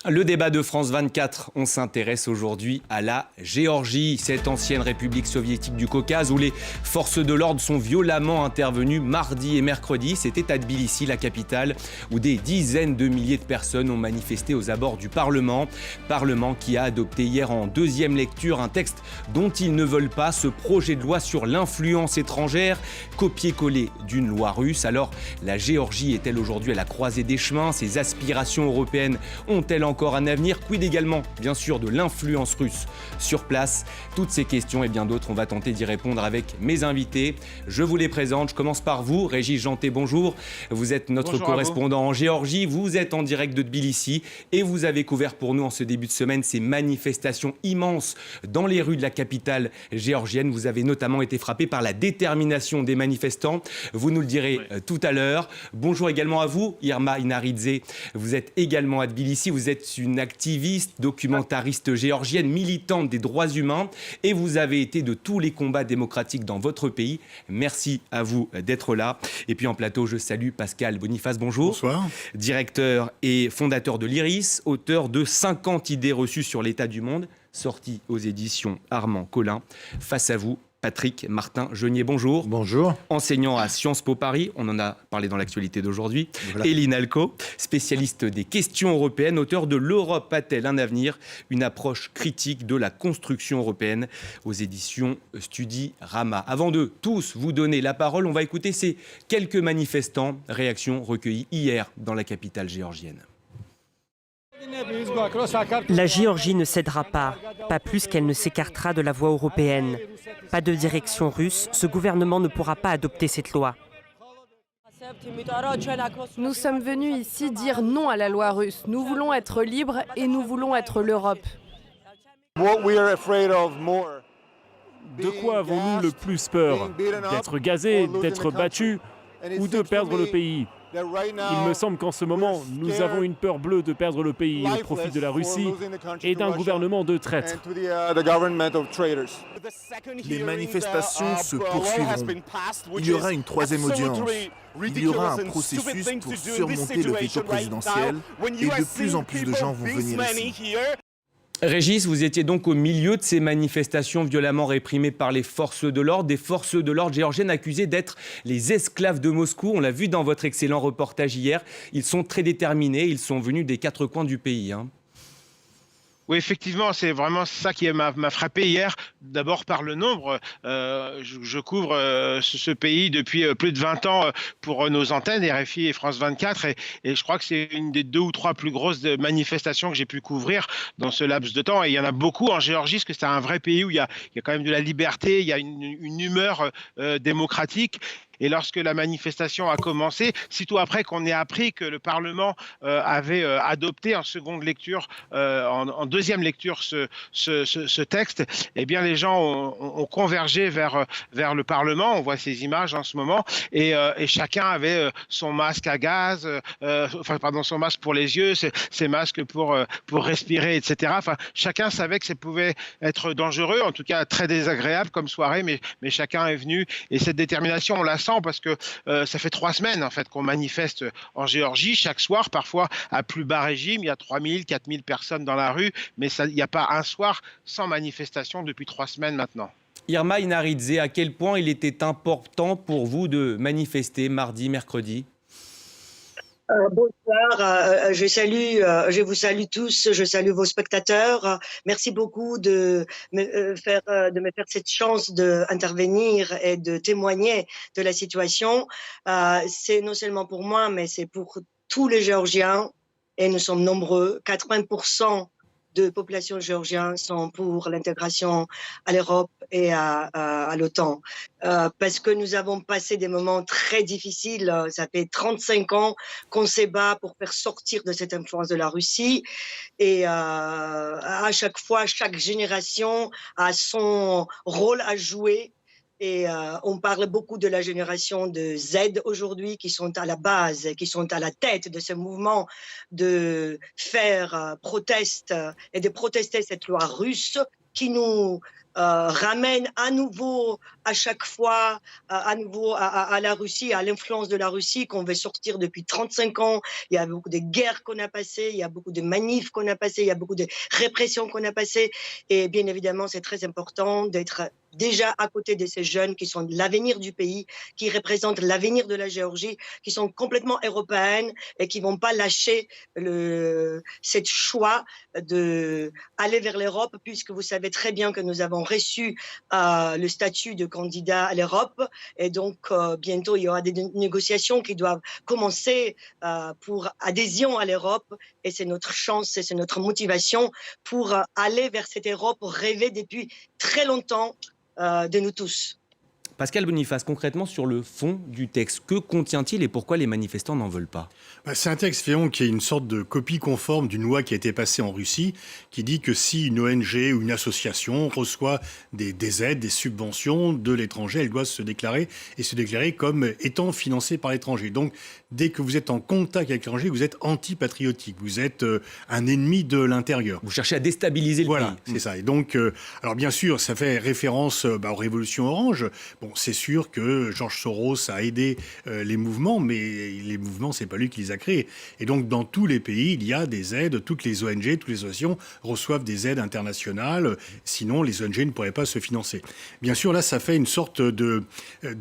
Le débat de France 24, on s'intéresse aujourd'hui à la Géorgie, cette ancienne république soviétique du Caucase où les forces de l'ordre sont violemment intervenues mardi et mercredi. C'était à Tbilissi, la capitale, où des dizaines de milliers de personnes ont manifesté aux abords du Parlement. Parlement qui a adopté hier en deuxième lecture un texte dont ils ne veulent pas, ce projet de loi sur l'influence étrangère, copié-collé d'une loi russe. Alors, la Géorgie est-elle aujourd'hui à la croisée des chemins? Ses aspirations européennes ont-elles encore un avenir? Quid également, bien sûr, de l'influence russe sur place? Toutes ces questions et bien d'autres, on va tenter d'y répondre avec mes invités. Je vous les présente. Je commence par vous, Régis Janté, bonjour. Vous êtes notre correspondant en Géorgie. Vous êtes en direct de Tbilissi et vous avez couvert pour nous en ce début de semaine ces manifestations immenses dans les rues de la capitale géorgienne. Vous avez notamment été frappé par la détermination des manifestants. Vous nous le direz tout à l'heure. Bonjour également à vous, Irma Inaridze. Vous êtes également à Tbilissi. Vous êtes une activiste, documentariste géorgienne, militante des droits humains et vous avez été de tous les combats démocratiques dans votre pays. Merci à vous d'être là. Et puis en plateau, je salue Pascal Boniface. Bonjour. Bonsoir. Directeur et fondateur de l'IRIS, auteur de 50 idées reçues sur l'état du monde, sorti aux éditions Armand Collin. Face à vous, Patrick Martin-Genier, bonjour. Bonjour. Enseignant à Sciences Po Paris, on en a parlé dans l'actualité d'aujourd'hui. Voilà. Eline Alco, spécialiste des questions européennes, auteur de L'Europe a-t-elle un avenir? Une approche critique de la construction européenne aux éditions Studirama. Avant de tous vous donner la parole, on va écouter ces quelques manifestants, réactions recueillies hier dans la capitale géorgienne. La Géorgie ne cédera pas plus qu'elle ne s'écartera de la voie européenne. Pas de direction russe, ce gouvernement ne pourra pas adopter cette loi. Nous sommes venus ici dire non à la loi russe. Nous voulons être libres et nous voulons être l'Europe. De quoi avons-nous le plus peur? D'être gazés, d'être battus ou de perdre le pays? Il me semble qu'en ce moment, nous avons une peur bleue de perdre le pays au profit de la Russie et d'un gouvernement de traîtres. Les manifestations se poursuivront. Il y aura une troisième audience. Il y aura un processus pour surmonter le veto présidentiel et de plus en plus de gens vont venir ici. Régis, vous étiez donc au milieu de ces manifestations violemment réprimées par les forces de l'ordre, des forces de l'ordre géorgiennes accusées d'être les esclaves de Moscou. On l'a vu dans votre excellent reportage hier. Ils sont très déterminés, ils sont venus des quatre coins du pays. Oui, effectivement, c'est vraiment ça qui m'a frappé hier. D'abord par le nombre. Je couvre ce pays depuis plus de 20 ans pour nos antennes, RFI et France 24. Et je crois que c'est une des 2 ou 3 plus grosses manifestations que j'ai pu couvrir dans ce laps de temps. Et il y en a beaucoup en Géorgie, parce que c'est un vrai pays où il y a quand même de la liberté, il y a une humeur démocratique. Et lorsque la manifestation a commencé, sitôt après qu'on ait appris que le Parlement avait adopté en seconde lecture, en deuxième lecture ce texte, eh bien les gens ont convergé vers le Parlement. On voit ces images en ce moment, et chacun avait son masque à gaz, son masque pour les yeux, ses masques pour respirer, etc. Enfin, chacun savait que ça pouvait être dangereux, en tout cas très désagréable comme soirée, mais chacun est venu, et cette détermination, on la sent parce que ça fait 3 semaines en fait qu'on manifeste en Géorgie chaque soir, parfois à plus bas régime. Il y a 3000, 4000 personnes dans la rue, mais il n'y a pas un soir sans manifestation depuis 3 semaines maintenant. Irma Inaridze, à quel point il était important pour vous de manifester mardi, mercredi? Bonsoir, je vous salue tous, je salue vos spectateurs. Merci beaucoup de me faire cette chance d'intervenir et de témoigner de la situation. C'est non seulement pour moi, mais c'est pour tous les Géorgiens, et nous sommes nombreux. 80% de population géorgienne sont pour l'intégration à l'Europe et à l'OTAN. Parce que nous avons passé des moments très difficiles. Ça fait 35 ans qu'on se bat pour faire sortir de cette influence de la Russie. Et à chaque fois, chaque génération a son rôle à jouer. Et on parle beaucoup de la génération de Z aujourd'hui, qui sont à la base, qui sont à la tête de ce mouvement de faire proteste et de protester cette loi russe qui nous ramène à nouveau, à chaque fois, à nouveau à la Russie, à l'influence de la Russie qu'on veut sortir depuis 35 ans. Il y a beaucoup de guerres qu'on a passées, il y a beaucoup de manifs qu'on a passées, il y a beaucoup de répressions qu'on a passées. Et bien évidemment, c'est très important d'être déjà à côté de ces jeunes qui sont l'avenir du pays, qui représentent l'avenir de la Géorgie, qui sont complètement européennes et qui vont pas lâcher cette choix d'aller vers l'Europe, puisque vous savez très bien que nous avons reçu le statut de candidat à l'Europe. Et donc, bientôt, il y aura des négociations qui doivent commencer pour adhésion à l'Europe. Et c'est notre chance et c'est notre motivation pour aller vers cette Europe rêvée depuis très longtemps de nous tous. Pascal Boniface, concrètement sur le fond du texte, que contient-il et pourquoi les manifestants n'en veulent pas ? C'est un texte qui est une sorte de copie conforme d'une loi qui a été passée en Russie, qui dit que si une ONG ou une association reçoit des aides, des subventions de l'étranger, elle doit se déclarer comme étant financée par l'étranger. Donc, dès que vous êtes en contact avec l'étranger, vous êtes antipatriotique, vous êtes un ennemi de l'intérieur. Vous cherchez à déstabiliser le pays. Voilà, c'est ça. Et donc, alors bien sûr, ça fait référence aux révolutions oranges. Bon, c'est sûr que George Soros a aidé les mouvements, mais les mouvements, c'est pas lui qui les a créés. Et donc, dans tous les pays, il y a des aides. Toutes les ONG, toutes les associations reçoivent des aides internationales. Sinon, les ONG ne pourraient pas se financer. Bien sûr, là, ça fait une sorte de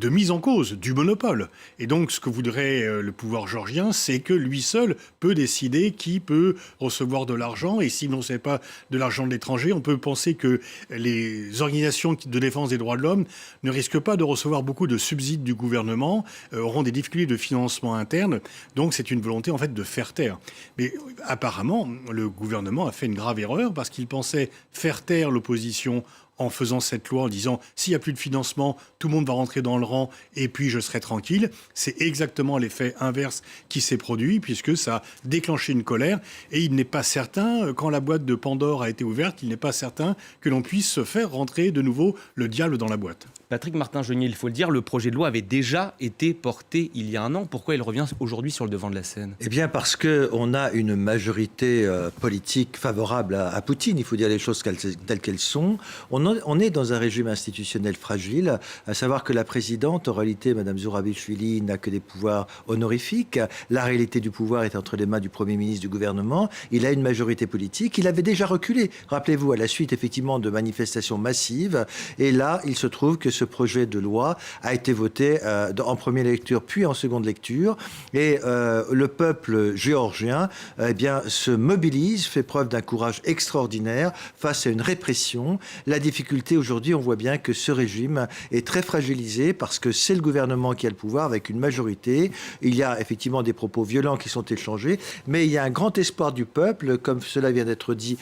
mise en cause du monopole. Et donc, ce que voudrait le pouvoir géorgien, c'est que lui seul peut décider qui peut recevoir de l'argent. Et si on ne sait pas de l'argent de l'étranger, on peut penser que les organisations de défense des droits de l'homme ne risquent pas de recevoir beaucoup de subsides du gouvernement, auront des difficultés de financement interne. Donc c'est une volonté en fait de faire taire. Mais apparemment, le gouvernement a fait une grave erreur parce qu'il pensait faire taire l'opposition en faisant cette loi, en disant s'il n'y a plus de financement, tout le monde va rentrer dans le rang et puis je serai tranquille. C'est exactement l'effet inverse qui s'est produit puisque ça a déclenché une colère et il n'est pas certain, quand la boîte de Pandore a été ouverte, il n'est pas certain que l'on puisse faire rentrer de nouveau le diable dans la boîte. Patrick Martin-Genier, il faut le dire, le projet de loi avait déjà été porté il y a un an. Pourquoi il revient aujourd'hui sur le devant de la scène ? Eh bien parce qu'on a une majorité politique favorable à Poutine, il faut dire les choses telles qu'elles sont. On est dans un régime institutionnel fragile, à savoir que la présidente, en réalité, Mme Zourabichvili, n'a que des pouvoirs honorifiques. La réalité du pouvoir est entre les mains du Premier ministre du gouvernement. Il a une majorité politique. Il avait déjà reculé, rappelez-vous, à la suite effectivement de manifestations massives. Et là, il se trouve que ce projet de loi a été voté en première lecture puis en seconde lecture et le peuple géorgien se mobilise, fait preuve d'un courage extraordinaire face à une répression. La difficulté aujourd'hui, on voit bien que ce régime est très fragilisé parce que c'est le gouvernement qui a le pouvoir avec une majorité. Il y a effectivement des propos violents qui sont échangés, mais il y a un grand espoir du peuple, comme cela vient d'être dit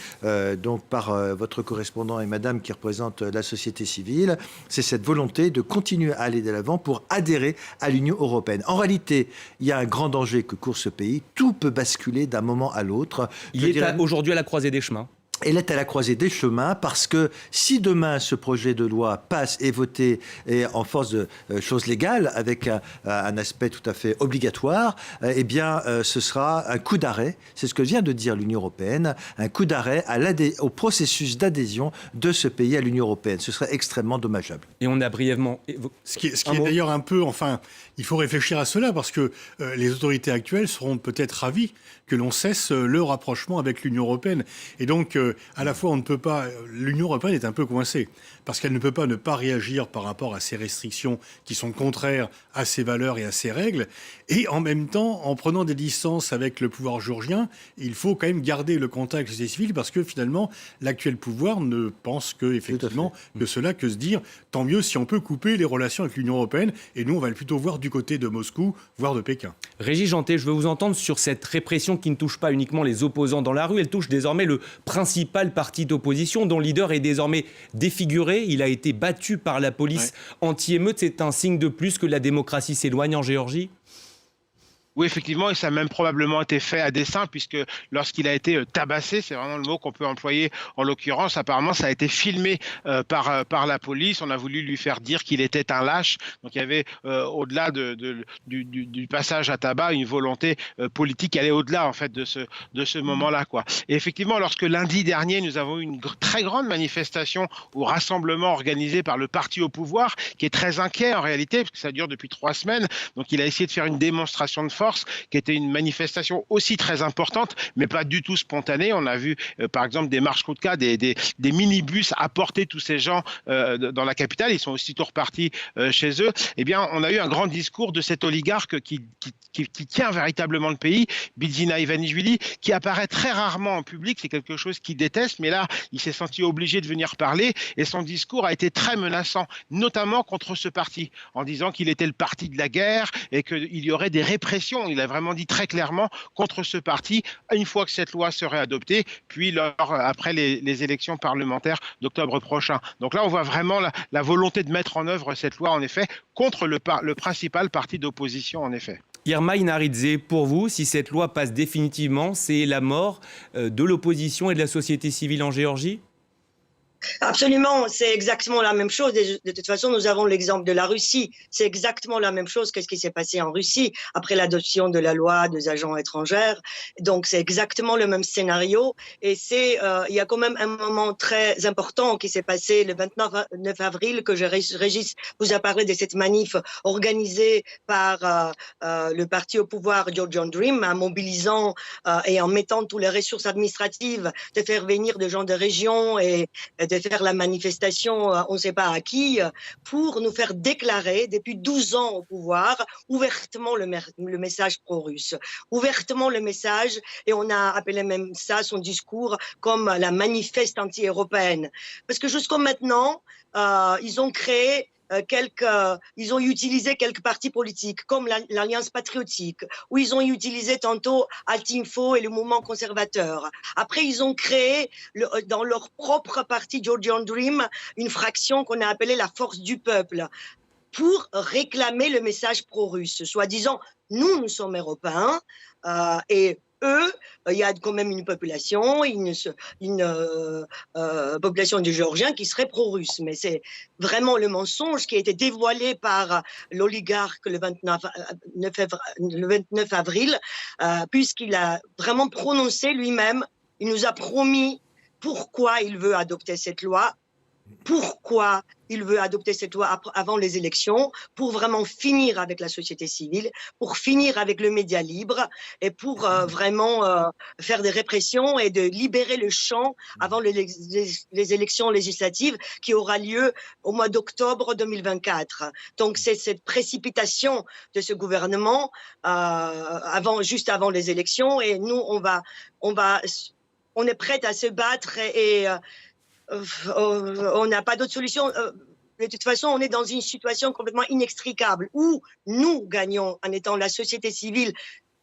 donc par votre correspondant et madame qui représente la société civile. C'est cette volonté de continuer à aller de l'avant pour adhérer à l'Union européenne. En réalité, il y a un grand danger que court ce pays. Tout peut basculer d'un moment à l'autre. Il est aujourd'hui à la croisée des chemins. Elle est à la croisée des chemins parce que si demain ce projet de loi passe et voté et en force de choses légales avec un aspect tout à fait obligatoire, ce sera un coup d'arrêt, c'est ce que vient de dire l'Union européenne, un coup d'arrêt au processus d'adhésion de ce pays à l'Union européenne. Ce serait extrêmement dommageable. Et on a brièvement... Ce qui est d'ailleurs un peu, il faut réfléchir à cela parce que les autorités actuelles seront peut-être ravies que l'on cesse le rapprochement avec l'Union européenne. Et donc, à la fois, l'Union européenne est un peu coincée parce qu'elle ne peut pas ne pas réagir par rapport à ces restrictions qui sont contraires à ses valeurs et à ses règles. Et en même temps, en prenant des distances avec le pouvoir géorgien, il faut quand même garder le contact avec la société civile parce que finalement, l'actuel pouvoir ne pense que se dire tant mieux si on peut couper les relations avec l'Union européenne. Et nous, on va plutôt voir du côté de Moscou, voire de Pékin. Régis Janté, je veux vous entendre sur cette répression qui ne touche pas uniquement les opposants dans la rue, elle touche désormais le principal parti d'opposition dont le leader est désormais défiguré. Il a été battu par la police anti-émeute. C'est un signe de plus que la démocratie s'éloigne en Géorgie ? Oui, effectivement, et ça a même probablement été fait à dessein, puisque lorsqu'il a été tabassé, c'est vraiment le mot qu'on peut employer en l'occurrence, apparemment ça a été filmé par la police, on a voulu lui faire dire qu'il était un lâche, donc il y avait au-delà du passage à tabac une volonté politique qui allait au-delà en fait de ce moment-là, quoi. Et effectivement, lorsque lundi dernier, nous avons eu une très grande manifestation ou rassemblement organisé par le parti au pouvoir, qui est très inquiet en réalité, parce que ça dure depuis 3 semaines, donc il a essayé de faire une démonstration de force, qui était une manifestation aussi très importante, mais pas du tout spontanée. On a vu, par exemple, des marches coup de cas, des minibus apporter tous ces gens dans la capitale. Ils sont aussitôt repartis chez eux. Eh bien, on a eu un grand discours de cet oligarque qui tient véritablement le pays, Bidzina Ivanishvili, qui apparaît très rarement en public. C'est quelque chose qu'il déteste, mais là, il s'est senti obligé de venir parler et son discours a été très menaçant, notamment contre ce parti, en disant qu'il était le parti de la guerre et qu'il y aurait des répressions. Il a vraiment dit très clairement contre ce parti, une fois que cette loi serait adoptée, puis après les élections parlementaires d'octobre prochain. Donc là, on voit vraiment la volonté de mettre en œuvre cette loi, en effet, contre le principal parti d'opposition, en effet. Irma Inaridze, pour vous, si cette loi passe définitivement, c'est la mort de l'opposition et de la société civile en Géorgie ? Absolument, c'est exactement la même chose. De toute façon, nous avons l'exemple de la Russie. C'est exactement la même chose que ce qui s'est passé en Russie après l'adoption de la loi des agents étrangers. Donc, c'est exactement le même scénario. Et il y a quand même un moment très important qui s'est passé le 29 avril, que Régis vous a parlé de cette manif organisée par le parti au pouvoir Georgian Dream, en mobilisant et en mettant toutes les ressources administratives de faire venir des gens de région et de faire la manifestation, on ne sait pas à qui, pour nous faire déclarer depuis 12 ans au pouvoir ouvertement le message pro-russe, ouvertement le message, et on a appelé même ça, son discours, comme la manifeste anti-européenne. Parce que jusqu'à maintenant, ils ont créé ils ont utilisé quelques partis politiques comme l'Alliance patriotique, où ils ont utilisé tantôt Altinfo et le mouvement conservateur. Après, ils ont créé dans leur propre parti Georgian Dream une fraction qu'on a appelée la force du peuple, pour réclamer le message pro-russe, soi-disant nous sommes européens et eux, il y a quand même une population, une population de Géorgiens qui serait pro-russe. Mais c'est vraiment le mensonge qui a été dévoilé par l'oligarque le 29 avril, puisqu'il a vraiment prononcé lui-même, il nous a promis pourquoi il veut adopter cette loi. Pourquoi il veut adopter cette loi avant les élections, pour vraiment finir avec la société civile, pour finir avec le média libre et pour vraiment faire des répressions et de libérer le champ avant les élections législatives qui aura lieu au mois d'octobre 2024. Donc c'est cette précipitation de ce gouvernement juste avant les élections, et nous on est prêts à se battre et on n'a pas d'autre solution. De toute façon, on est dans une situation complètement inextricable où nous gagnons en étant la société civile,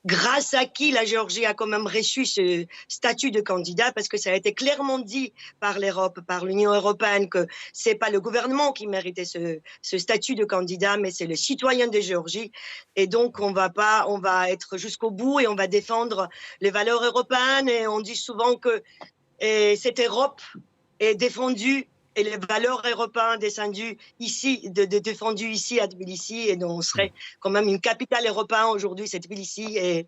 grâce à qui la Géorgie a quand même reçu ce statut de candidat, parce que ça a été clairement dit par l'Europe, par l'Union européenne, que c'est pas le gouvernement qui méritait ce statut de candidat, mais c'est le citoyen de Géorgie. Et donc, on va être jusqu'au bout et on va défendre les valeurs européennes. Et on dit souvent que cette Europe est défendue et les valeurs européennes défendues ici à Tbilissi, et on serait quand même une capitale européenne aujourd'hui, c'est Tbilissi, et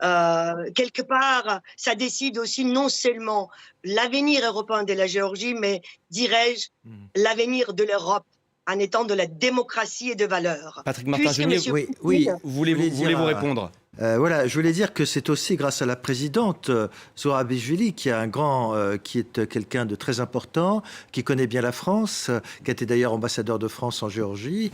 quelque part, ça décide aussi non seulement l'avenir européen de la Géorgie, mais dirais-je l'avenir de l'Europe, en étant de la démocratie et de valeurs. Patrick Martin-Geniez, oui, voulez-vous répondre? Voilà, je voulais dire que c'est aussi grâce à la présidente Zurabishvili, qui est quelqu'un de très important, qui connaît bien la France, qui a été d'ailleurs ambassadeur de France en Géorgie,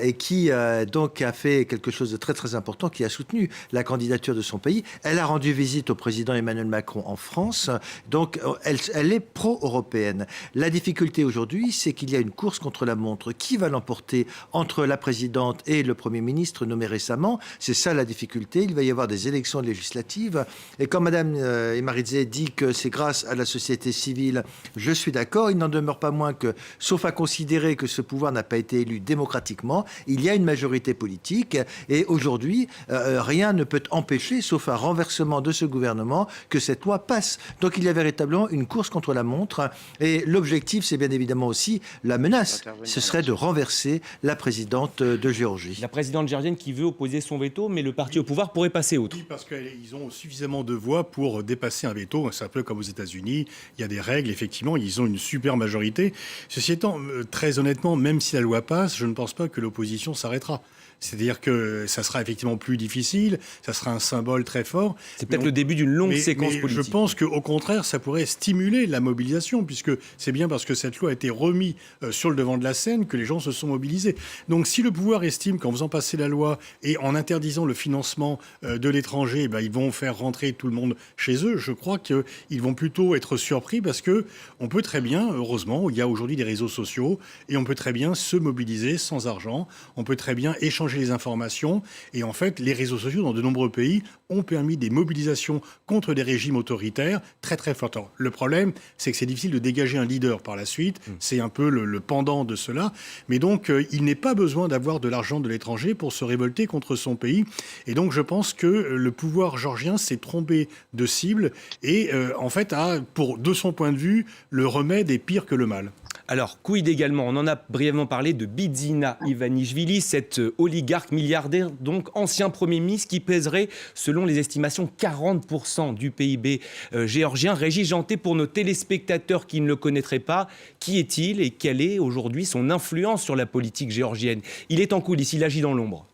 et qui donc a fait quelque chose de très très important, qui a soutenu la candidature de son pays. Elle a rendu visite au président Emmanuel Macron en France, donc elle est pro-européenne. La difficulté aujourd'hui, c'est qu'il y a une course contre la montre. Qui va l'emporter entre la présidente et le Premier ministre nommé récemment? C'est ça la difficulté. mai, il va y avoir des élections législatives. Et quand Mme Emaridze dit que c'est grâce à la société civile, je suis d'accord. Il n'en demeure pas moins que, sauf à considérer que ce pouvoir n'a pas été élu démocratiquement, il y a une majorité politique. Et aujourd'hui, rien ne peut empêcher, sauf un renversement de ce gouvernement, que cette loi passe. Donc il y a véritablement une course contre la montre. Et l'objectif, c'est bien évidemment aussi la menace. Ce serait de renverser la présidente de Géorgie. La présidente géorgienne qui veut opposer son veto, mais le parti au pouvoir pourrait passer outre. Oui, parce qu'ils ont suffisamment de voix pour dépasser un veto. C'est un peu comme aux États-Unis. Il y a des règles, effectivement. Ils ont une super majorité. Ceci étant, très honnêtement, même si la loi passe, je ne pense pas que l'opposition s'arrêtera. C'est-à-dire que ça sera effectivement plus difficile, ça sera un symbole très fort. C'est peut-être le début d'une longue séquence politique. Je pense qu'au contraire, ça pourrait stimuler la mobilisation, puisque c'est bien parce que cette loi a été remise sur le devant de la scène que les gens se sont mobilisés. Donc si le pouvoir estime qu'en faisant passer la loi et en interdisant le financement de l'étranger, ils vont faire rentrer tout le monde chez eux, je crois qu'ils vont plutôt être surpris parce qu'on peut très bien, heureusement, il y a aujourd'hui des réseaux sociaux et on peut très bien se mobiliser sans argent, on peut très bien échanger les informations. Et en fait, les réseaux sociaux dans de nombreux pays ont permis des mobilisations contre des régimes autoritaires très très fortes. Alors, le problème, c'est que c'est difficile de dégager un leader par la suite. C'est un peu le pendant de cela. Mais donc, il n'est pas besoin d'avoir de l'argent de l'étranger pour se révolter contre son pays. Et donc, je pense que le pouvoir géorgien s'est trompé de cible et en fait, de son point de vue, le remède est pire que le mal. Alors, quid également, on en a brièvement parlé de Bidzina Ivanishvili, cette oligarque milliardaire, donc ancien Premier ministre, qui pèserait, selon les estimations, 40% du PIB géorgien. Régis Janté, pour nos téléspectateurs qui ne le connaîtraient pas, qui est-il et quelle est aujourd'hui son influence sur la politique géorgienne? Il est en coulisses, il agit dans l'ombre.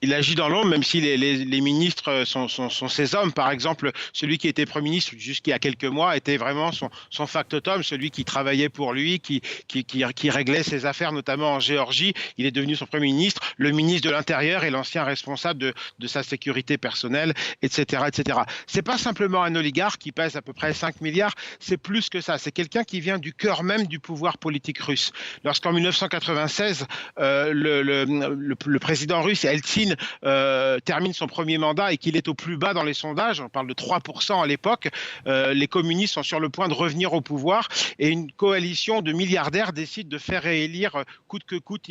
Il agit dans l'ombre, même si les ministres sont ses hommes. Par exemple, celui qui était Premier ministre jusqu'il y a quelques mois était vraiment son factotum, celui qui travaillait pour lui, qui réglait ses affaires, notamment en Géorgie. Il est devenu son Premier ministre, le ministre de l'Intérieur et l'ancien responsable de sa sécurité personnelle, etc. etc. C'est pas simplement un oligarque qui pèse à peu près 5 milliards, c'est plus que ça. C'est quelqu'un qui vient du cœur même du pouvoir politique russe. Lorsqu'en 1996, le président russe, Eltsine, termine son premier mandat et qu'il est au plus bas dans les sondages, on parle de 3% à l'époque, les communistes sont sur le point de revenir au pouvoir et une coalition de milliardaires décide de faire réélire coûte que coûte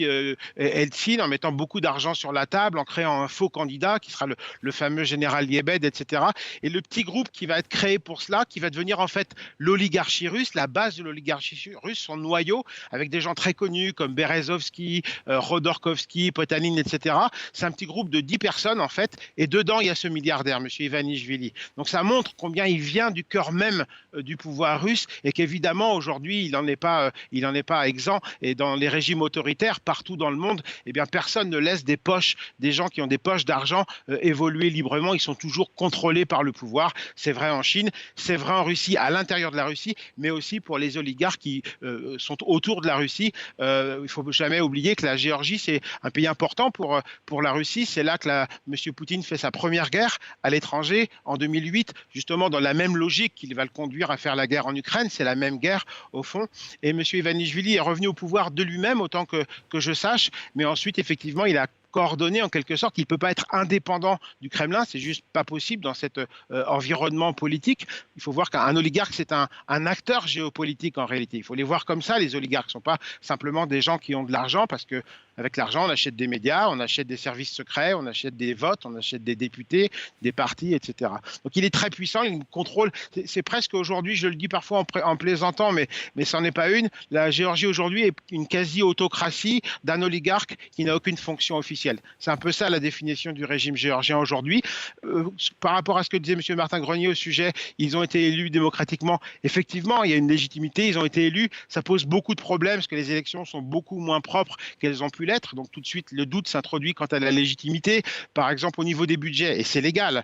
Eltsine en mettant beaucoup d'argent sur la table, en créant un faux candidat qui sera le fameux général Liebed, etc. Et le petit groupe qui va être créé pour cela, qui va devenir en fait l'oligarchie russe, la base de l'oligarchie russe, son noyau, avec des gens très connus comme Berezovski, Rodorkovski, Potanin, etc. C'est un petit groupe de 10 personnes en fait, et dedans il y a ce milliardaire, M. Ivanishvili. Donc ça montre combien il vient du cœur même du pouvoir russe et qu'évidemment aujourd'hui il n'en est pas exempt. Et dans les régimes autoritaires partout dans le monde, eh bien personne ne laisse des gens qui ont des poches d'argent évoluer librement. Ils sont toujours contrôlés par le pouvoir. C'est vrai en Chine, c'est vrai en Russie, à l'intérieur de la Russie, mais aussi pour les oligarques qui sont autour de la Russie. Il ne faut jamais oublier que la Géorgie c'est un pays important pour la Russie. C'est là que M. Poutine fait sa première guerre à l'étranger en 2008, justement dans la même logique qu'il va le conduire à faire la guerre en Ukraine. C'est la même guerre au fond. Et M. Ivanishvili est revenu au pouvoir de lui-même, autant que je sache. Mais ensuite, effectivement, il a coordonné en quelque sorte. Il ne peut pas être indépendant du Kremlin, c'est juste pas possible dans cet environnement politique. Il faut voir qu'un oligarque, c'est un acteur géopolitique en réalité. Il faut les voir comme ça, les oligarques. Ce ne sont pas simplement des gens qui ont de l'argent, parce que avec l'argent, on achète des médias, on achète des services secrets, on achète des votes, on achète des députés, des partis, etc. Donc il est très puissant, il contrôle. C'est presque aujourd'hui, je le dis parfois en plaisantant, mais ça n'en est pas une. La Géorgie aujourd'hui est une quasi-autocratie d'un oligarque qui n'a aucune fonction officielle. C'est un peu ça la définition du régime géorgien aujourd'hui. Par rapport à ce que disait M. Martin Grenier au sujet, ils ont été élus démocratiquement. Effectivement, il y a une légitimité, ils ont été élus. Ça pose beaucoup de problèmes parce que les élections sont beaucoup moins propres qu'elles ont pu l'être. Donc tout de suite, le doute s'introduit quant à la légitimité. Par exemple, au niveau des budgets, et c'est légal,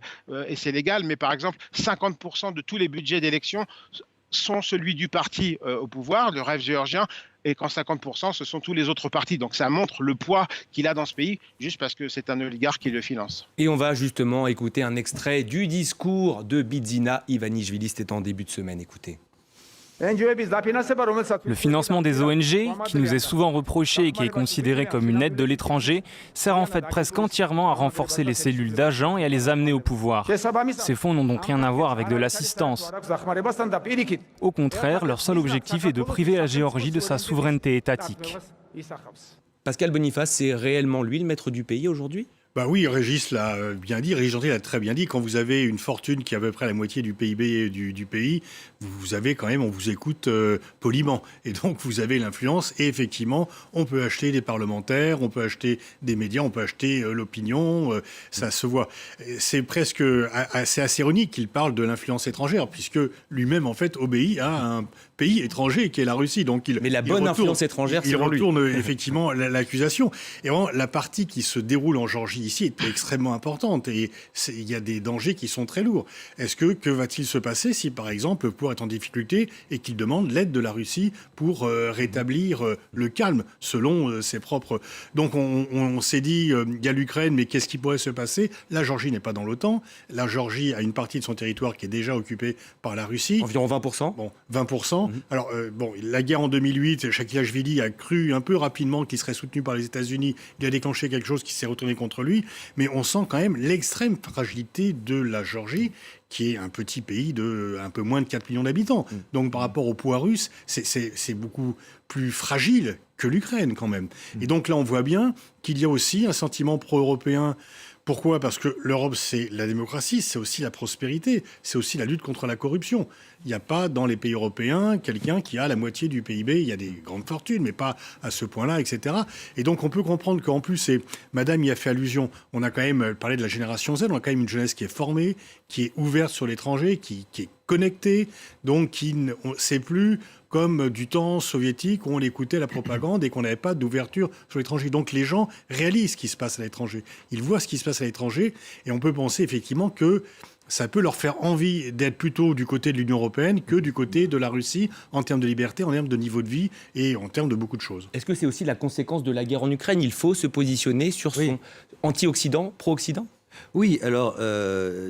mais par exemple, 50% de tous les budgets d'élection sont celui du parti au pouvoir, le Rêve géorgien, et quand 50%, ce sont tous les autres partis. Donc ça montre le poids qu'il a dans ce pays, juste parce que c'est un oligarque qui le finance. Et on va justement écouter un extrait du discours de Bidzina Ivanishvili. C'était en début de semaine. Écoutez. Le financement des ONG, qui nous est souvent reproché et qui est considéré comme une aide de l'étranger, sert en fait presque entièrement à renforcer les cellules d'agents et à les amener au pouvoir. Ces fonds n'ont donc rien à voir avec de l'assistance. Au contraire, leur seul objectif est de priver la Géorgie de sa souveraineté étatique. Pascal Boniface, c'est réellement lui le maître du pays aujourd'hui ? Bah oui, Régis l'a bien dit, Régis Janté l'a très bien dit, quand vous avez une fortune qui est à peu près la moitié du PIB du pays, vous avez quand même, on vous écoute poliment. Et donc vous avez l'influence et effectivement, on peut acheter des parlementaires, on peut acheter des médias, on peut acheter l'opinion, ça se voit. C'est presque assez ironique qu'il parle de l'influence étrangère, puisque lui-même en fait obéit à un pays étranger qui est la Russie. Donc mais la bonne influence étrangère, c'est il retourne effectivement l'accusation. Et vraiment, la partie qui se déroule en Géorgie ici est extrêmement importante et il y a des dangers qui sont très lourds. Que va-t-il se passer si, par exemple, le pouvoir est en difficulté et qu'il demande l'aide de la Russie pour rétablir le calme selon ses propres... Donc on s'est dit, il y a l'Ukraine, mais qu'est-ce qui pourrait se passer ? La Géorgie n'est pas dans l'OTAN. La Géorgie a une partie de son territoire qui est déjà occupée par la Russie. Environ 20%. Bon, 20%. Alors, la guerre en 2008, Saakashvili a cru un peu rapidement qu'il serait soutenu par les États-Unis. Il a déclenché quelque chose qui s'est retourné contre lui. Mais on sent quand même l'extrême fragilité de la Géorgie, qui est un petit pays de un peu moins de 4 millions d'habitants. Donc, par rapport au poids russe, c'est beaucoup plus fragile que l'Ukraine, quand même. Et donc là, on voit bien qu'il y a aussi un sentiment pro-européen. Pourquoi ? Parce que l'Europe, c'est la démocratie, c'est aussi la prospérité, c'est aussi la lutte contre la corruption. Il n'y a pas dans les pays européens quelqu'un qui a la moitié du PIB. Il y a des grandes fortunes, mais pas à ce point-là, etc. Et donc on peut comprendre qu'en plus, et Madame y a fait allusion, on a quand même parlé de la génération Z, on a quand même une jeunesse qui est formée, qui est ouverte sur l'étranger, qui est connectée, donc qui ne sait plus comme du temps soviétique où on écoutait la propagande et qu'on n'avait pas d'ouverture sur l'étranger. Donc les gens réalisent ce qui se passe à l'étranger. Ils voient ce qui se passe à l'étranger et on peut penser effectivement que ça peut leur faire envie d'être plutôt du côté de l'Union européenne que du côté de la Russie en termes de liberté, en termes de niveau de vie et en termes de beaucoup de choses. Est-ce que c'est aussi la conséquence de la guerre en Ukraine ? Il faut se positionner sur son anti-Occident, pro-Occident ? Oui, alors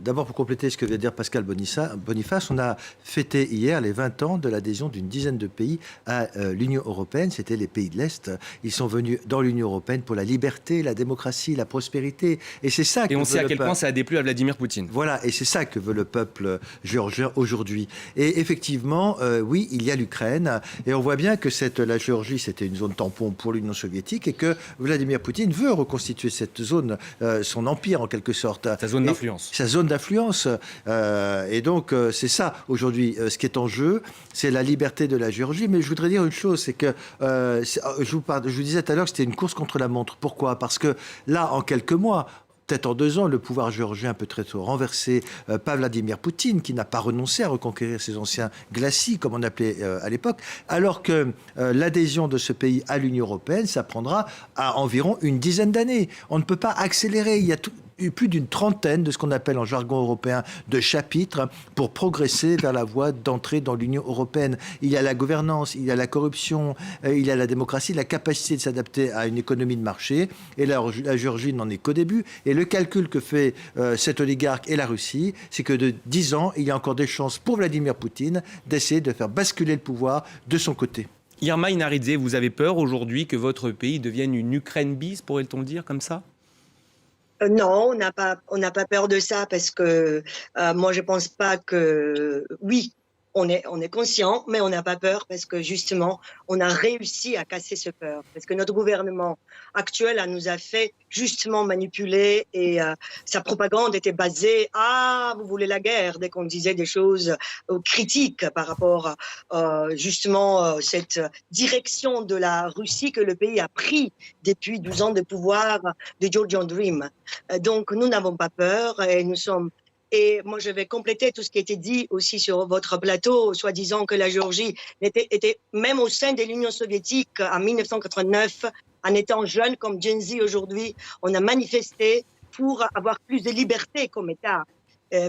d'abord pour compléter ce que vient de dire Pascal Boniface, on a fêté hier les 20 ans de l'adhésion d'une dizaine de pays à l'Union européenne. C'était les pays de l'Est. Ils sont venus dans l'Union européenne pour la liberté, la démocratie, la prospérité. Et c'est ça. Et on sait à quel point ça a déplu à Vladimir Poutine. Voilà, et c'est ça que veut le peuple géorgien aujourd'hui. Et effectivement, oui, il y a l'Ukraine. Et on voit bien que la Géorgie, c'était une zone tampon pour l'Union soviétique et que Vladimir Poutine veut reconstituer cette zone, son empire en quelque sorte. Sa zone d'influence. Sa zone d'influence. Et donc, c'est ça, aujourd'hui, ce qui est en jeu, c'est la liberté de la Géorgie. Mais je voudrais dire une chose, c'est que je vous disais tout à l'heure que c'était une course contre la montre. Pourquoi ? Parce que là, en quelques mois, peut-être en 2 ans, le pouvoir géorgien peut être renversé par Vladimir Poutine, qui n'a pas renoncé à reconquérir ses anciens glacis, comme on appelait à l'époque, alors que l'adhésion de ce pays à l'Union européenne, ça prendra à environ une dizaine d'années. On ne peut pas accélérer. Il y a plus d'une trentaine de ce qu'on appelle en jargon européen de chapitres pour progresser vers la voie d'entrée dans l'Union européenne. Il y a la gouvernance, il y a la corruption, il y a la démocratie, la capacité de s'adapter à une économie de marché. Et la Géorgie n'en est qu'au début. Et le calcul que fait cet oligarque et la Russie, c'est que de 10 ans, il y a encore des chances pour Vladimir Poutine d'essayer de faire basculer le pouvoir de son côté. Irma Inaridze, vous avez peur aujourd'hui que votre pays devienne une Ukraine bis, pourrait-on le dire comme ça ? Non, on n'a pas peur de ça parce que moi je pense pas que oui. On est conscient, mais on n'a pas peur parce que justement, on a réussi à casser ce peur. Parce que notre gouvernement actuel nous a fait justement manipuler et sa propagande était basée « Ah, vous voulez la guerre » dès qu'on disait des choses critiques par rapport à justement cette direction de la Russie que le pays a pris depuis 12 ans de pouvoir de Georgian Dream. Donc, nous n'avons pas peur et nous sommes... Et moi, je vais compléter tout ce qui a été dit aussi sur votre plateau, soi-disant que la Géorgie était même au sein de l'Union soviétique en 1989, en étant jeune comme Gen Z aujourd'hui, on a manifesté pour avoir plus de liberté comme État.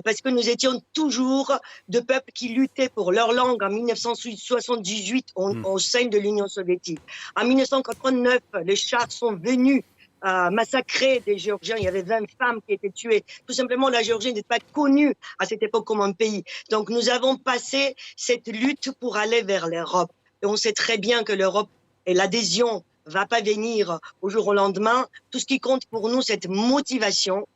Parce que nous étions toujours de peuples qui luttaient pour leur langue en 1978 au sein de l'Union soviétique. En 1989, les Chars sont venus massacré des Géorgiens. Il y avait 20 femmes qui étaient tuées. Tout simplement, la Géorgie n'était pas connue à cette époque comme un pays. Donc, nous avons passé cette lutte pour aller vers l'Europe. Et on sait très bien que l'Europe et l'adhésion va pas venir au jour au lendemain. Tout ce qui compte pour nous, cette motivation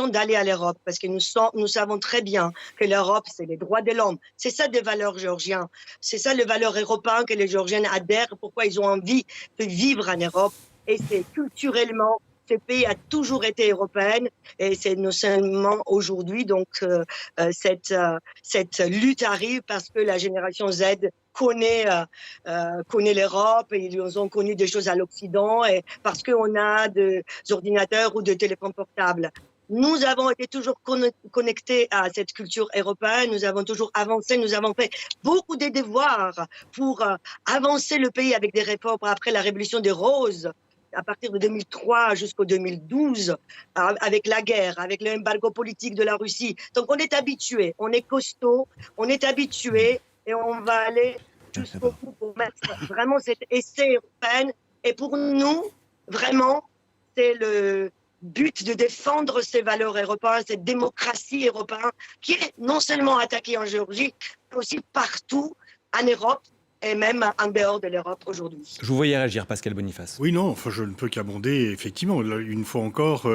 d'aller à l'Europe, parce que nous savons très bien que l'Europe, c'est les droits de l'homme. C'est ça des valeurs géorgiennes. C'est ça les valeurs européennes que les Géorgiens adhèrent, pourquoi ils ont envie de vivre en Europe. Et c'est culturellement, ce pays a toujours été européen et c'est non seulement aujourd'hui. Donc, cette lutte arrive parce que la génération Z connaît l'Europe et ils ont connu des choses à l'Occident et parce qu'on a des ordinateurs ou des téléphones portables. Nous avons été toujours connectés à cette culture européenne, nous avons toujours avancé, nous avons fait beaucoup de devoirs pour avancer le pays avec des réformes après la révolution des roses, à partir de 2003 jusqu'au 2012, avec la guerre, avec l'embargo politique de la Russie. Donc on est habitué, on est costaud, on est habitué et on va aller jusqu'au bout pour mettre vraiment cet essai européen. Et pour nous, vraiment, c'est le but de défendre ces valeurs européennes, cette démocratie européenne qui est non seulement attaquée en Géorgie, mais aussi partout en Europe et même en dehors de l'Europe aujourd'hui. Je vous voyais réagir, Pascal Boniface. Oui, non, enfin, je ne peux qu'abonder, effectivement. Une fois encore,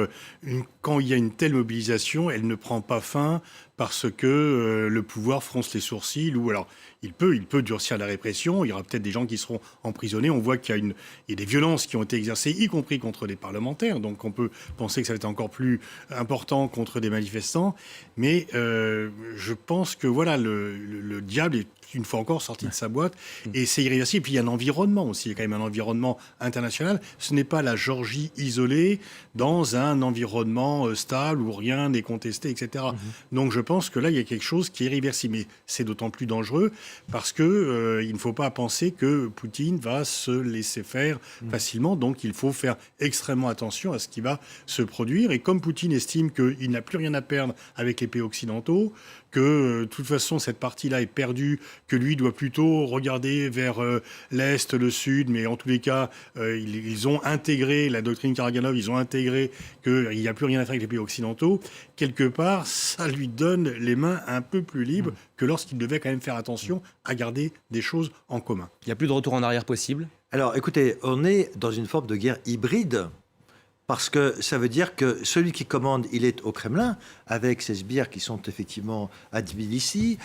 quand il y a une telle mobilisation, elle ne prend pas fin parce que le pouvoir fronce les sourcils ou alors il peut durcir la répression. Il y aura peut-être des gens qui seront emprisonnés. On voit qu'il y a des violences qui ont été exercées, y compris contre des parlementaires. Donc on peut penser que ça va être encore plus important contre des manifestants. Mais je pense que voilà, le diable est une fois encore sorti de sa boîte et c'est irréversible. Et puis il y a un environnement aussi. Il y a quand même un environnement international. Ce n'est pas la Géorgie isolée dans un environnement stable où rien n'est contesté, etc. Donc je pense que là, il y a quelque chose qui est irréversible. Mais c'est d'autant plus dangereux parce que il ne faut pas penser que Poutine va se laisser faire facilement. Donc il faut faire extrêmement attention à ce qui va se produire. Et comme Poutine estime qu'il n'a plus rien à perdre avec les pays occidentaux, que de toute façon cette partie-là est perdue, que lui doit plutôt regarder vers l'Est, le Sud, mais en tous les cas, ils ont intégré la doctrine Karaganov, ils ont intégré qu'il n'y a plus rien à faire avec les pays occidentaux. Quelque part, ça lui donne les mains un peu plus libres que lorsqu'il devait quand même faire attention à garder des choses en commun. Il n'y a plus de retour en arrière possible ? Alors écoutez, on est dans une forme de guerre hybride. Parce que ça veut dire que celui qui commande, il est au Kremlin, avec ses sbires qui sont effectivement à Tbilissi,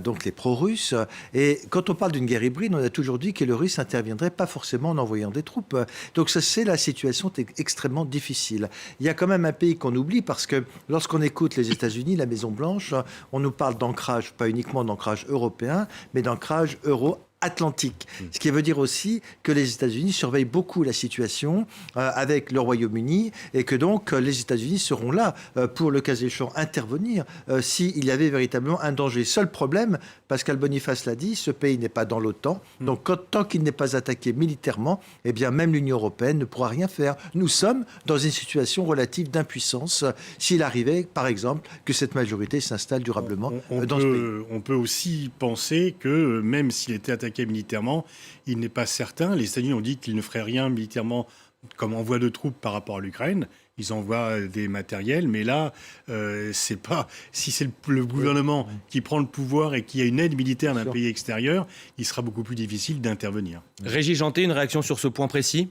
donc les pro-russes. Et quand on parle d'une guerre hybride, on a toujours dit que le russe n'interviendrait pas forcément en envoyant des troupes. Donc ça, c'est la situation extrêmement difficile. Il y a quand même un pays qu'on oublie, parce que lorsqu'on écoute les États-Unis, la Maison-Blanche, on nous parle d'ancrage, pas uniquement d'ancrage européen, mais d'ancrage euro-atlantique. Ce qui veut dire aussi que les États-Unis surveillent beaucoup la situation avec le Royaume-Uni et que donc les États-Unis seront là pour, le cas échéant, intervenir s'il y avait véritablement un danger. Seul problème, Pascal Boniface l'a dit, ce pays n'est pas dans l'OTAN. Donc tant qu'il n'est pas attaqué militairement, eh bien même l'Union européenne ne pourra rien faire. Nous sommes dans une situation relative d'impuissance s'il arrivait, par exemple, que cette majorité s'installe durablement dans ce pays. On peut aussi penser que même s'il était attaqué militairement, il n'est pas certain. Les États-Unis ont dit qu'ils ne feraient rien militairement comme envoi de troupes par rapport à l'Ukraine. Ils envoient des matériels, mais là, c'est pas. Si c'est le gouvernement qui prend le pouvoir et qui a une aide militaire d'un pays extérieur, il sera beaucoup plus difficile d'intervenir. Régis Janté, une réaction sur ce point précis ?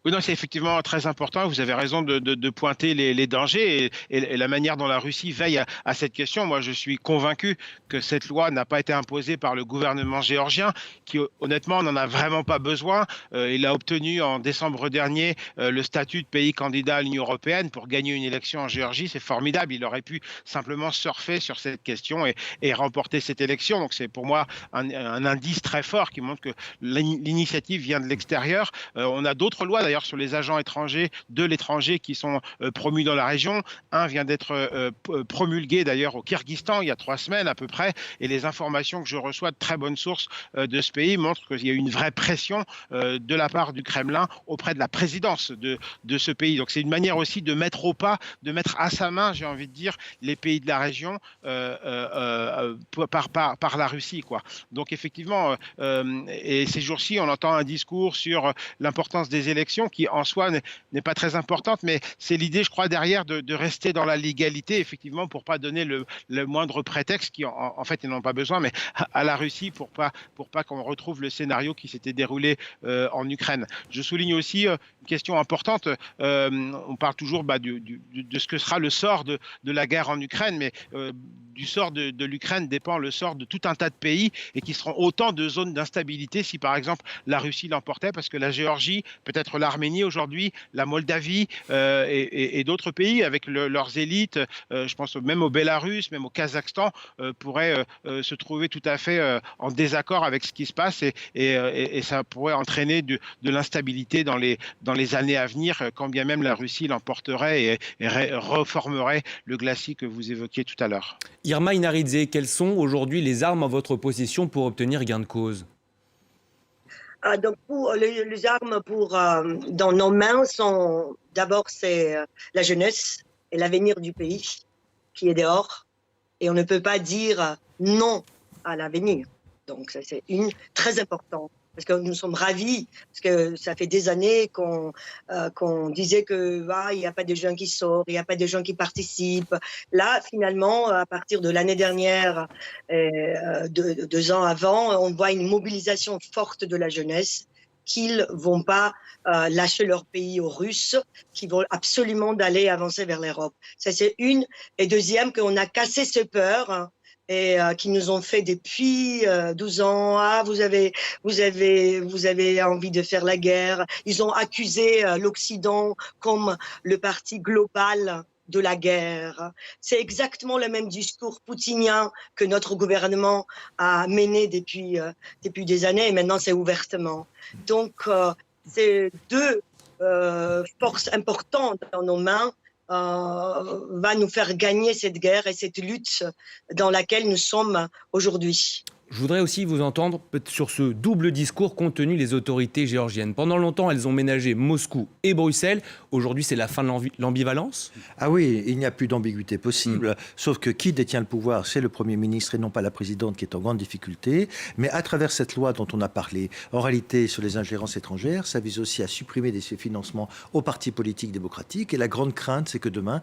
Oui, non, c'est effectivement très important. Vous avez raison de pointer les dangers et la manière dont la Russie veille à cette question. Moi, je suis convaincu que cette loi n'a pas été imposée par le gouvernement géorgien, qui honnêtement n'en a vraiment pas besoin. Il a obtenu en décembre dernier le statut de pays candidat à l'Union européenne pour gagner une élection en Géorgie. C'est formidable. Il aurait pu simplement surfer sur cette question et remporter cette élection. Donc c'est pour moi un indice très fort qui montre que l'initiative vient de l'extérieur. On a d'autres lois d'ailleurs sur les agents étrangers de l'étranger qui sont promus dans la région. Un vient d'être promulgué d'ailleurs au Kyrgyzstan il y a 3 semaines à peu près, et les informations que je reçois de très bonnes sources de ce pays montrent qu'il y a eu une vraie pression de la part du Kremlin auprès de la présidence de ce pays. Donc c'est une manière aussi de mettre au pas, de mettre à sa main, j'ai envie de dire, les pays de la région par la Russie, quoi. Donc effectivement, et ces jours-ci, on entend un discours sur l'importance des élections question qui en soi n'est pas très importante, mais c'est l'idée, je crois, derrière de rester dans la légalité, effectivement, pour pas donner le moindre prétexte, qui en fait ils n'en ont pas besoin, mais à la Russie pour pas qu'on retrouve le scénario qui s'était déroulé en Ukraine. Je souligne aussi une question importante. On parle toujours de ce que sera le sort de la guerre en Ukraine, mais du sort de l'Ukraine dépend le sort de tout un tas de pays et qui seront autant de zones d'instabilité si par exemple la Russie l'emportait, parce que la Géorgie, peut-être l'Arménie aujourd'hui, la Moldavie et d'autres pays avec leurs élites, je pense même au Bélarus, même au Kazakhstan, pourraient se trouver tout à fait en désaccord avec ce qui se passe et ça pourrait entraîner de l'instabilité dans les années à venir, quand bien même la Russie l'emporterait et reformerait le glacis que vous évoquiez tout à l'heure. Irma Inaridze, quelles sont aujourd'hui les armes en votre possession pour obtenir gain de cause? Donc, pour les armes dans nos mains sont d'abord la jeunesse et l'avenir du pays qui est dehors. Et on ne peut pas dire non à l'avenir. Donc, ça, c'est très important. Parce que nous sommes ravis, parce que ça fait des années qu'on disait qu'il n'y a pas de gens qui sortent, il n'y a pas de gens qui participent. Là, finalement, à partir de l'année dernière, 2 ans avant, on voit une mobilisation forte de la jeunesse, qu'ils ne vont pas lâcher leur pays aux Russes, qui vont absolument aller avancer vers l'Europe. Ça, c'est une. Et deuxième, qu'on a cassé ce peur, hein, et qui nous ont fait depuis 12 ans, vous avez envie de faire la guerre. Ils ont accusé l'Occident comme le parti global de la guerre. C'est exactement le même discours poutinien que notre gouvernement a mené depuis des années, et maintenant c'est ouvertement. Donc c'est 2 forces importantes dans nos mains va nous faire gagner cette guerre et cette lutte dans laquelle nous sommes aujourd'hui. Je voudrais aussi vous entendre sur ce double discours qu'ont tenu les autorités géorgiennes. Pendant longtemps, elles ont ménagé Moscou et Bruxelles. Aujourd'hui, c'est la fin de l'ambivalence ? Ah oui, il n'y a plus d'ambiguïté possible. Sauf que qui détient le pouvoir, c'est le Premier ministre et non pas la présidente qui est en grande difficulté. Mais à travers cette loi dont on a parlé, en réalité, sur les ingérences étrangères, ça vise aussi à supprimer des financements aux partis politiques démocratiques. Et la grande crainte, c'est que demain,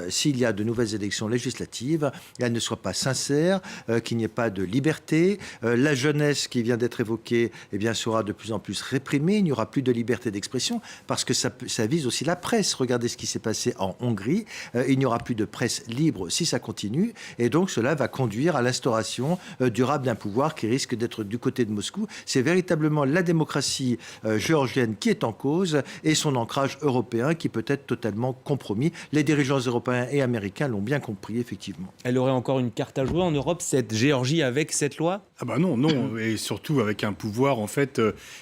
s'il y a de nouvelles élections législatives, elles ne soient pas sincères, qu'il n'y ait pas de liberté. La jeunesse qui vient d'être évoquée sera de plus en plus réprimée. Il n'y aura plus de liberté d'expression parce que ça vise aussi la presse. Regardez ce qui s'est passé en Hongrie. Il n'y aura plus de presse libre si ça continue. Et donc cela va conduire à l'instauration durable d'un pouvoir qui risque d'être du côté de Moscou. C'est véritablement la démocratie géorgienne qui est en cause et son ancrage européen qui peut être totalement compromis. Les dirigeants européens et américains l'ont bien compris, effectivement. Elle aurait encore une carte à jouer en Europe, cette Géorgie, avec cette loi ? Ah bah non, et surtout avec un pouvoir en fait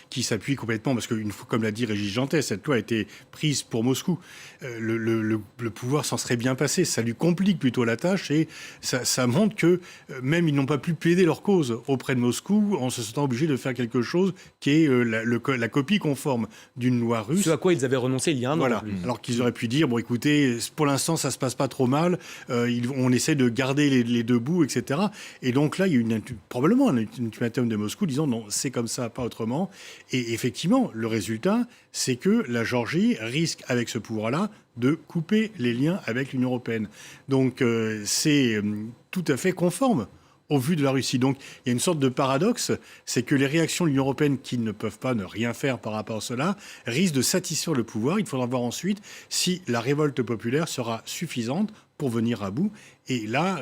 qui s'appuie complètement, parce que comme l'a dit Régis Jantet, cette loi a été prise pour Moscou. Le pouvoir s'en serait bien passé, ça lui complique plutôt la tâche et ça montre que même ils n'ont pas pu plaider leur cause auprès de Moscou en se sentant obligés de faire quelque chose qui est la copie conforme d'une loi russe. Ce à quoi ils avaient renoncé il y a un an. Voilà, alors qu'ils auraient pu dire, bon écoutez, pour l'instant ça se passe pas trop mal, on essaie de garder les 2 bouts, etc. Et donc là, il y a eu probablement un ultimatum de Moscou disant non, c'est comme ça, pas autrement. Et effectivement, le résultat, c'est que la Géorgie risque, avec ce pouvoir-là, de couper les liens avec l'Union européenne. Donc c'est tout à fait conforme au vu de la Russie. Donc il y a une sorte de paradoxe, c'est que les réactions de l'Union européenne qui ne peuvent pas ne rien faire par rapport à cela, risquent de satisfaire le pouvoir. Il faudra voir ensuite si la révolte populaire sera suffisante pour venir à bout. Et là,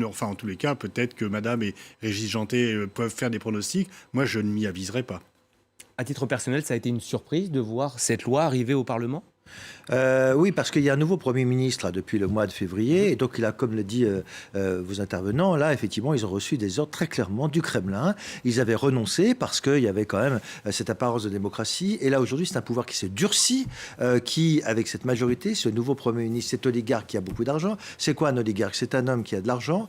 enfin en tous les cas, peut-être que Madame et Régis Jantet peuvent faire des pronostics. Moi, je ne m'y aviserai pas. À titre personnel, ça a été une surprise de voir cette loi arriver au Parlement ? Oui, parce qu'il y a un nouveau Premier ministre là, depuis le mois de février. Et donc, il a, comme le dit vos intervenants, là, effectivement, ils ont reçu des ordres très clairement du Kremlin. Ils avaient renoncé parce qu'il y avait quand même cette apparence de démocratie. Et là, aujourd'hui, c'est un pouvoir qui s'est durci, qui, avec cette majorité, ce nouveau Premier ministre, cet oligarque qui a beaucoup d'argent. C'est quoi un oligarque ? C'est un homme qui a de l'argent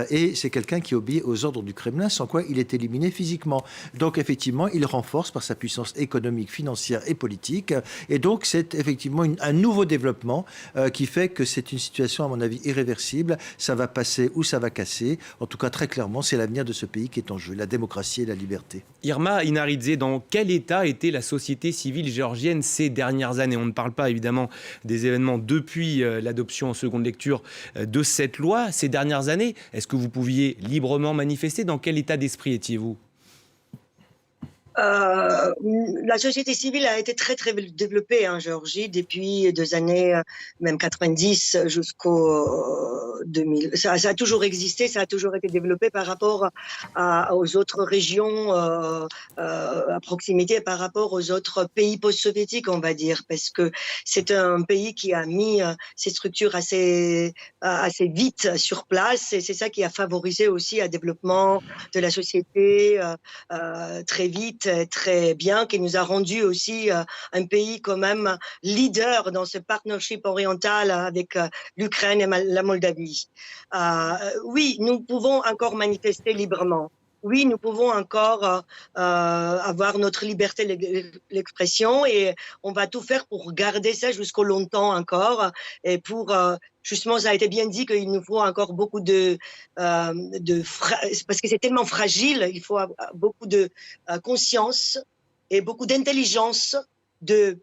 et c'est quelqu'un qui obéit aux ordres du Kremlin, sans quoi il est éliminé physiquement. Donc, effectivement, il renforce par sa puissance économique, financière et politique. Et donc, c'est effectivement effectivement un nouveau développement qui fait que c'est une situation, à mon avis, irréversible. Ça va passer ou ça va casser. En tout cas, très clairement, c'est l'avenir de ce pays qui est en jeu, la démocratie et la liberté. Irma Inaridze, dans quel état était la société civile géorgienne ces dernières années? On ne parle pas évidemment des événements depuis l'adoption en seconde lecture de cette loi. Ces dernières années, est-ce que vous pouviez librement manifester? Dans quel état d'esprit étiez-vous? La société civile a été très très développée en Géorgie depuis des années même 90 jusqu'au 2000. Ça a toujours existé, ça a toujours été développé par rapport aux autres régions à proximité, par rapport aux autres pays post-soviétiques, on va dire, parce que c'est un pays qui a mis ses structures assez vite sur place, et c'est ça qui a favorisé aussi un développement de la société très vite, très bien, qui nous a rendu aussi un pays quand même leader dans ce partnership oriental avec l'Ukraine et la Moldavie. Oui, nous pouvons encore manifester librement. Oui, nous pouvons encore avoir notre liberté d'expression, et on va tout faire pour garder ça jusqu'au longtemps encore. Et pour justement, ça a été bien dit qu'il nous faut encore beaucoup parce que c'est tellement fragile, il faut avoir beaucoup de conscience et beaucoup d'intelligence de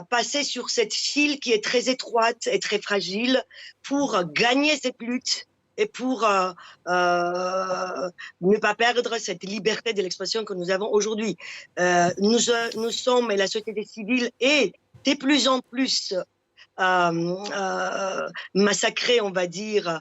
passer sur cette file qui est très étroite et très fragile pour gagner cette lutte et pour ne pas perdre cette liberté de l'expression que nous avons aujourd'hui. Nous sommes, et la société civile est de plus en plus massacrée, on va dire,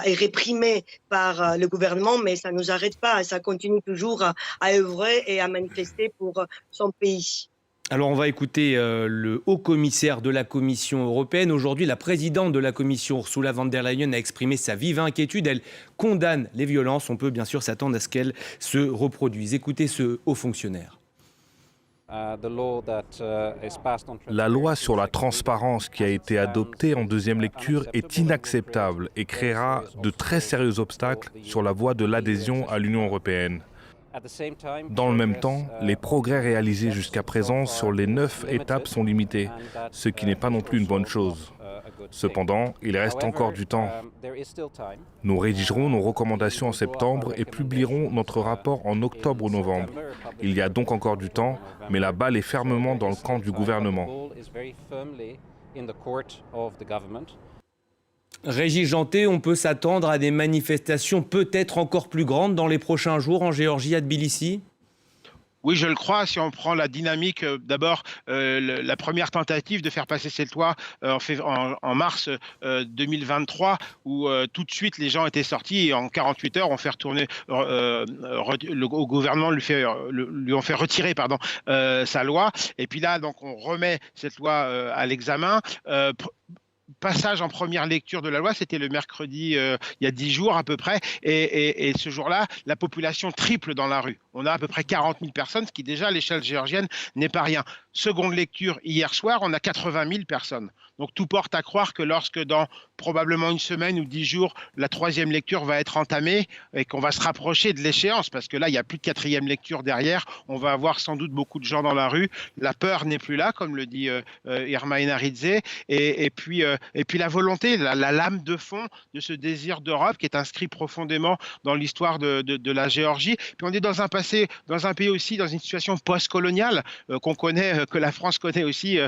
et réprimée par le gouvernement, mais ça ne nous arrête pas, ça continue toujours à œuvrer et à manifester pour son pays. Alors on va écouter le haut-commissaire de la Commission européenne. Aujourd'hui, la présidente de la Commission, Ursula von der Leyen, a exprimé sa vive inquiétude. Elle condamne les violences. On peut bien sûr s'attendre à ce qu'elles se reproduisent. Écoutez ce haut fonctionnaire. La loi sur la transparence qui a été adoptée en deuxième lecture est inacceptable et créera de très sérieux obstacles sur la voie de l'adhésion à l'Union européenne. Dans le même temps, les progrès réalisés jusqu'à présent sur les 9 étapes sont limités, ce qui n'est pas non plus une bonne chose. Cependant, il reste encore du temps. Nous rédigerons nos recommandations en septembre et publierons notre rapport en octobre ou novembre. Il y a donc encore du temps, mais la balle est fermement dans le camp du gouvernement. Régis Janté, on peut s'attendre à des manifestations peut-être encore plus grandes dans les prochains jours en Géorgie, à Tbilissi? Oui, je le crois. Si on prend la dynamique, d'abord, la première tentative de faire passer cette loi en mars 2023, où tout de suite les gens étaient sortis et en 48 heures, on fait retourner, au gouvernement lui ont fait retirer sa loi. Et puis là, donc, on remet cette loi à l'examen. Passage en première lecture de la loi, c'était le mercredi, il y a 10 jours à peu près, et ce jour-là, la population triple dans la rue. On a à peu près 40 000 personnes, ce qui déjà à l'échelle géorgienne n'est pas rien. Seconde lecture hier soir, on a 80 000 personnes. Donc tout porte à croire que lorsque dans probablement une semaine ou 10 jours, la troisième lecture va être entamée et qu'on va se rapprocher de l'échéance, parce que là, il n'y a plus de quatrième lecture derrière, on va avoir sans doute beaucoup de gens dans la rue. La peur n'est plus là, comme le dit Irma Inaridze, et puis la volonté, la lame de fond de ce désir d'Europe qui est inscrit profondément dans l'histoire de la Géorgie. Puis on est dans un pays aussi, dans une situation post-coloniale qu'on connaît, que la France connaît aussi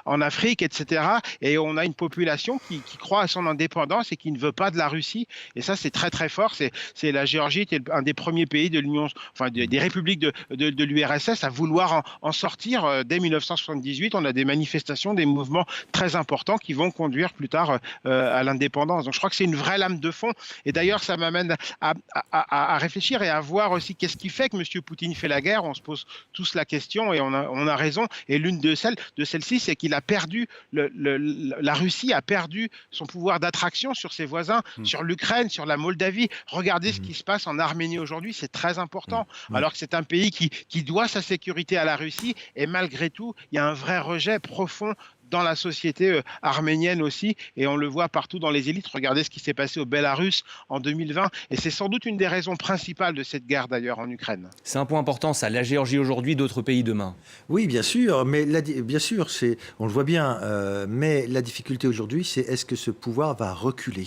en Afrique, etc. Et on a une population qui croit à son indépendance et qui ne veut pas de la Russie. Et ça, c'est très très fort. C'est la Géorgie qui est un des premiers pays de l'Union, enfin des républiques de l'URSS à vouloir en sortir. Dès 1978, on a des manifestations, des mouvements très importants qui vont conduire plus tard à l'indépendance. Donc je crois que c'est une vraie lame de fond. Et d'ailleurs, ça m'amène à réfléchir et à voir aussi qu'est-ce qui fait que M. Poutine fait la guerre. On se pose tous la question et on a raison. Et l'une de celles-ci, c'est qu'il a perdu, la Russie a perdu son pouvoir d'attraction sur ses voisins, sur l'Ukraine, sur la Moldavie. Regardez ce qui se passe en Arménie aujourd'hui, c'est très important. Alors que c'est un pays qui doit sa sécurité à la Russie. Et malgré tout, il y a un vrai rejet profond dans la société arménienne aussi, et on le voit partout dans les élites. Regardez ce qui s'est passé au Bélarus en 2020, et c'est sans doute une des raisons principales de cette guerre d'ailleurs en Ukraine. C'est un point important ça, la Géorgie aujourd'hui, d'autres pays demain. Oui, bien sûr, mais bien sûr, on le voit bien, mais la difficulté aujourd'hui, c'est est-ce que ce pouvoir va reculer ?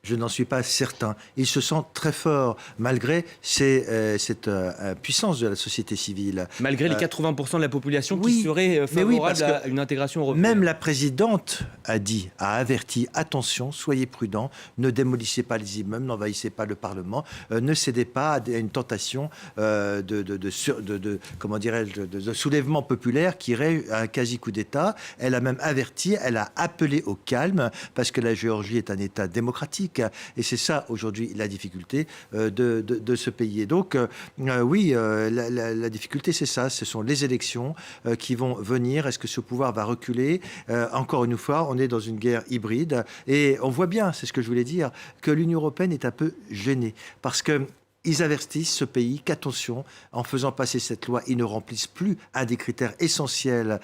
Je n'en suis pas certain. Il se sent très fort, malgré cette puissance de la société civile. Malgré les 80% de la population qui serait favorable à une intégration européenne. Même la présidente a averti, attention, soyez prudents, ne démolissez pas les immeubles, n'envahissez pas le Parlement, ne cédez pas à une tentation de soulèvement populaire qui irait à un quasi-coup d'État. Elle a même averti, elle a appelé au calme, parce que la Géorgie est un État démocratique. Et c'est ça, aujourd'hui, la difficulté de ce pays. Et donc, la difficulté, c'est ça. Ce sont les élections qui vont venir. Est-ce que ce pouvoir va reculer ? Encore une fois, on est dans une guerre hybride. Et on voit bien, c'est ce que je voulais dire, que l'Union européenne est un peu gênée. Parce que ils avertissent ce pays qu'attention, en faisant passer cette loi, ils ne remplissent plus un des critères essentiels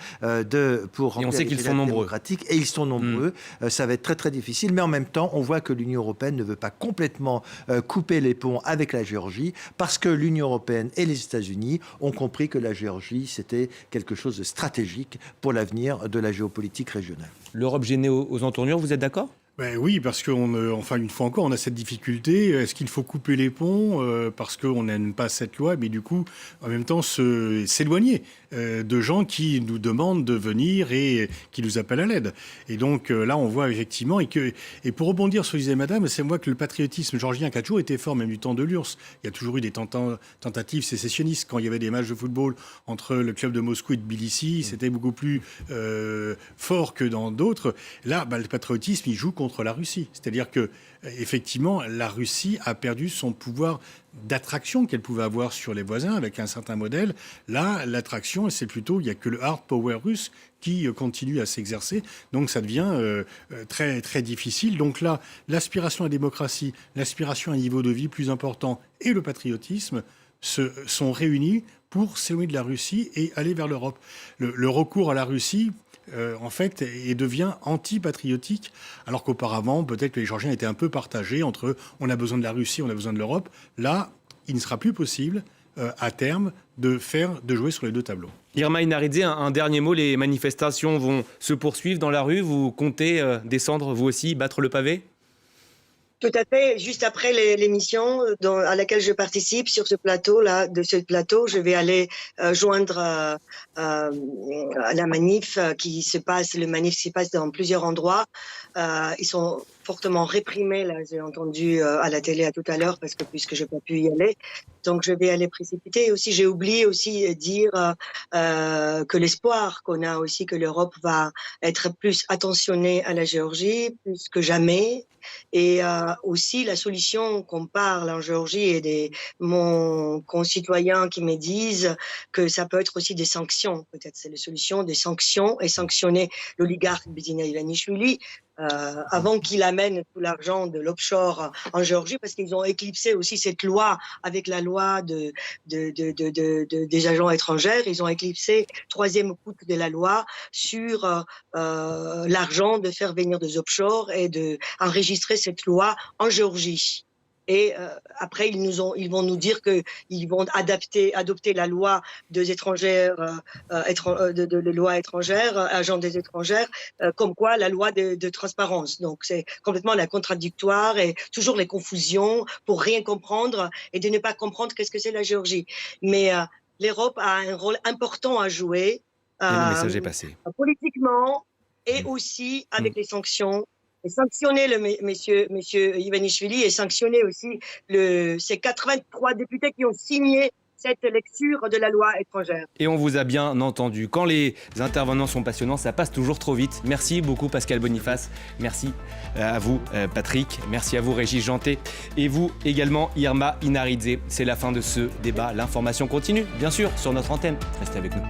pour remplir les critères démocratiques. Et ils sont nombreux. Ça va être très très difficile. Mais en même temps, on voit que l'Union européenne ne veut pas complètement couper les ponts avec la Géorgie, parce que l'Union européenne et les États-Unis ont compris que la Géorgie, c'était quelque chose de stratégique pour l'avenir de la géopolitique régionale. L'Europe gênée aux entournures, vous êtes d'accord ? Oui, parce une fois encore, on a cette difficulté. Est-ce qu'il faut couper les ponts parce qu'on n'aime pas cette loi, mais du coup, en même temps, s'éloigner de gens qui nous demandent de venir et qui nous appellent à l'aide. Et donc là, on voit effectivement, et pour rebondir sur ce que disait Madame, c'est moi que le patriotisme georgien qui a toujours été fort, même du temps de l'URSS. Il y a toujours eu des tentatives sécessionnistes. Quand il y avait des matchs de football entre le club de Moscou et de Tbilissi, c'était beaucoup plus fort que dans d'autres. Là, le patriotisme, il joue contre la Russie. C'est-à-dire que, effectivement, la Russie a perdu son pouvoir d'attraction qu'elle pouvait avoir sur les voisins avec un certain modèle. Là, l'attraction, c'est plutôt, il n'y a que le hard power russe qui continue à s'exercer. Donc ça devient très, très difficile. Donc là, l'aspiration à la démocratie, l'aspiration à un niveau de vie plus important et le patriotisme sont réunis pour s'éloigner de la Russie et aller vers l'Europe. Le recours à la Russie, en fait, et devient anti-patriotique, alors qu'auparavant, peut-être que les Géorgiens étaient un peu partagés entre on a besoin de la Russie, on a besoin de l'Europe. Là, il ne sera plus possible, à terme, de jouer sur les deux tableaux. Irma Inaridze, un dernier mot, les manifestations vont se poursuivre dans la rue. Vous comptez descendre, vous aussi, battre le pavé ? Tout à fait. Juste après l'émission à laquelle je participe sur ce plateau-là, je vais aller joindre la manif qui se passe. Le manif se passe dans plusieurs endroits. Ils sont fortement réprimés, là, j'ai entendu à la télé tout à l'heure, puisque je n'ai pas pu y aller. Donc, je vais aller précipiter. Et aussi, j'ai oublié aussi dire que l'espoir qu'on a aussi que l'Europe va être plus attentionnée à la Géorgie, plus que jamais. Et aussi, la solution qu'on parle en Géorgie et mon concitoyen qui me disent que ça peut être aussi des sanctions. Peut-être c'est la solution des sanctions et sanctionner l'oligarque Bidzina Ivanishvili avant qu'il amène tout l'argent de l'offshore en Géorgie, parce qu'ils ont éclipsé aussi cette loi avec la loi des agents étrangers. Ils ont éclipsé troisième coup de la loi sur l'argent de faire venir des offshore et d'enregistrer cette loi en Géorgie. Et après, ils vont nous dire qu'ils vont adopter la loi des étrangères, de loi étrangère, agents des étrangères, comme quoi la loi de transparence. Donc c'est complètement la contradictoire et toujours les confusions pour rien comprendre et de ne pas comprendre qu'est-ce que c'est la Géorgie. Mais l'Europe a un rôle important à jouer. Le message est passé. Politiquement et aussi avec les sanctions. Et sanctionner monsieur Ivanishvili et sanctionner aussi ces 83 députés qui ont signé cette lecture de la loi étrangère. Et on vous a bien entendu. Quand les intervenants sont passionnants, ça passe toujours trop vite. Merci beaucoup Pascal Boniface. Merci à vous Patrick. Merci à vous Régis Janté. Et vous également Irma Inaridze. C'est la fin de ce débat. L'information continue, bien sûr, sur notre antenne. Restez avec nous.